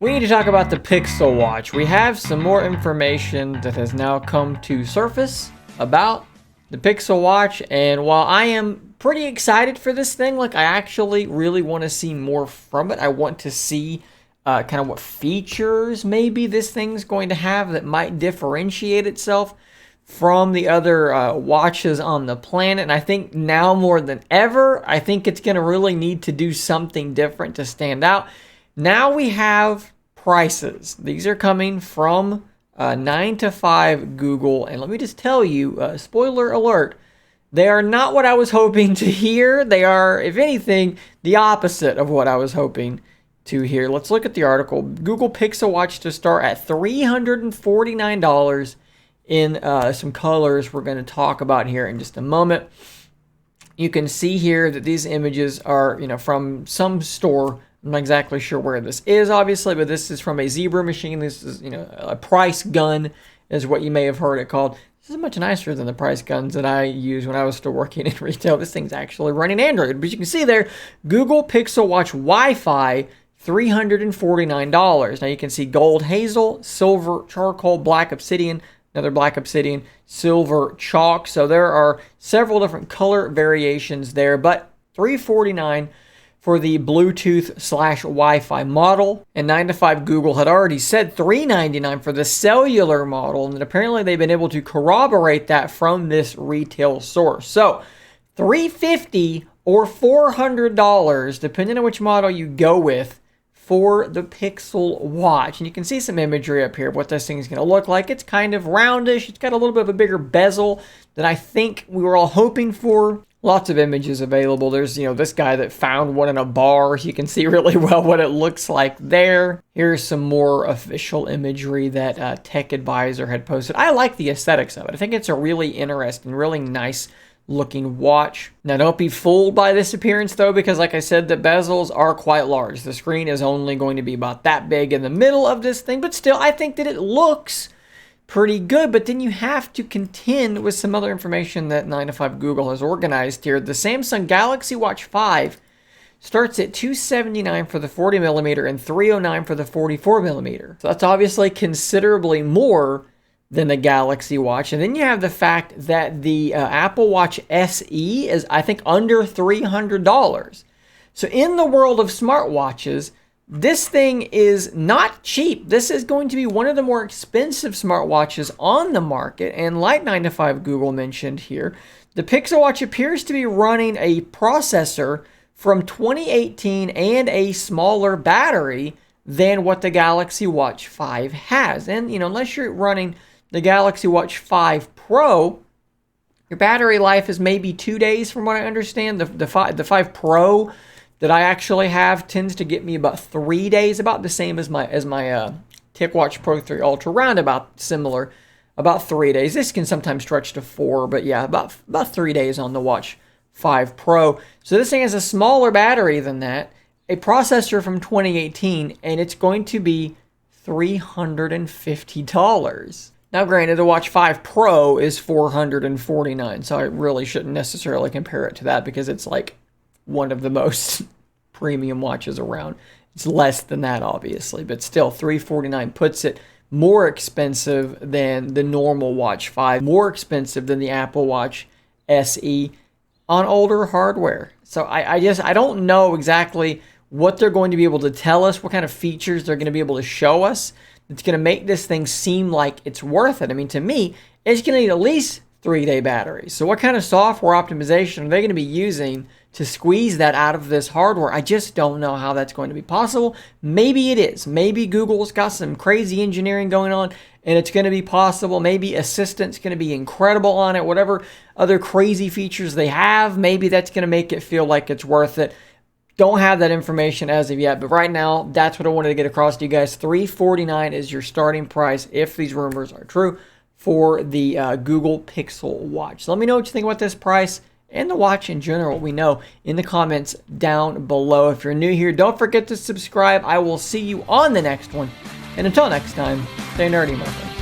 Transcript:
We need to talk about the Pixel Watch. We have some more information that has now come to surface about the Pixel Watch, and while I am pretty excited for this thing, like I actually really want to see more from it. I want to see kind of what features maybe this thing's going to have that might differentiate itself from the other watches on the planet. And I think now more than ever, I think it's going to really need to do something different to stand out. Now we have prices. These are coming from 9 to 5 Google. And let me just tell you, spoiler alert, they are not what I was hoping to hear. They are, if anything, the opposite of what I was hoping to hear. Let's look at the article. Google Pixel Watch to start at $349 in some colors we're going to talk about here in just a moment. You can see here that these images are, from some store. I'm not exactly sure where this is, obviously, but this is from a Zebra machine. This is, a price gun is what you may have heard it called. This is much nicer than the price guns that I used when I was still working in retail. This thing's actually running Android. But you can see there, Google Pixel Watch Wi-Fi, $349. Now you can see gold hazel, silver charcoal, black obsidian, another black obsidian, silver chalk. So there are several different color variations there, but $349 for the Bluetooth/Wi-Fi model, and 9 to 5 Google had already said $399 for the cellular model, and apparently they've been able to corroborate that from this retail source. So $350 or $400, depending on which model you go with, for the Pixel Watch. And you can see some imagery up here of what this thing is going to look like. It's kind of roundish. It's got a little bit of a bigger bezel than I think we were all hoping for. Lots of images available. There's, this guy that found one in a bar. You can see really well what it looks like there. Here's some more official imagery that Tech Advisor had posted. I like the aesthetics of it. I think it's a really interesting, really nice looking watch. Now, don't be fooled by this appearance, though, because like I said, the bezels are quite large. The screen is only going to be about that big in the middle of this thing, but still, I think that it looks pretty good. But then you have to contend with some other information that 9 to 5 Google has organized here. The Samsung Galaxy Watch 5 starts at $279 for the 40 millimeter and $309 for the 44 millimeter. So that's obviously considerably more than the Galaxy Watch. And then you have the fact that the Apple Watch SE is, I think, under $300. So in the world of smartwatches, this thing is not cheap. This is going to be one of the more expensive smartwatches on the market. And like 9 to 5 Google mentioned here, the Pixel Watch appears to be running a processor from 2018 and a smaller battery than what the Galaxy Watch 5 has. And, unless you're running the Galaxy Watch 5 Pro, your battery life is maybe 2 days from what I understand. The 5 Pro that I actually have tends to get me about 3 days, about the same as my TicWatch Pro 3 Ultra, round about similar, about 3 days. This can sometimes stretch to 4, but yeah, about 3 days on the Watch 5 Pro. So this thing has a smaller battery than that, a processor from 2018, and it's going to be $350. Now, granted, the Watch 5 Pro is $449, so I really shouldn't necessarily compare it to that because it's like one of the most premium watches around. It's less than that, obviously, but still, $349 puts it more expensive than the normal Watch 5, more expensive than the Apple Watch SE on older hardware. So I don't know exactly what they're going to be able to tell us, what kind of features they're going to be able to show us. It's going to make this thing seem like it's worth it. I mean, to me, it's going to need at least 3-day batteries. So what kind of software optimization are they going to be using to squeeze that out of this hardware? I just don't know how that's going to be possible. Maybe it is. Maybe Google's got some crazy engineering going on and it's going to be possible. Maybe Assistant's going to be incredible on it. Whatever other crazy features they have, maybe that's going to make it feel like it's worth it. Don't have that information as of yet, but right now, that's what I wanted to get across to you guys. $349 is your starting price, if these rumors are true, for the Google Pixel Watch. So let me know what you think about this price and the watch in general. We know in the comments down below. If you're new here, don't forget to subscribe. I will see you on the next one. And until next time, stay nerdy, my friend.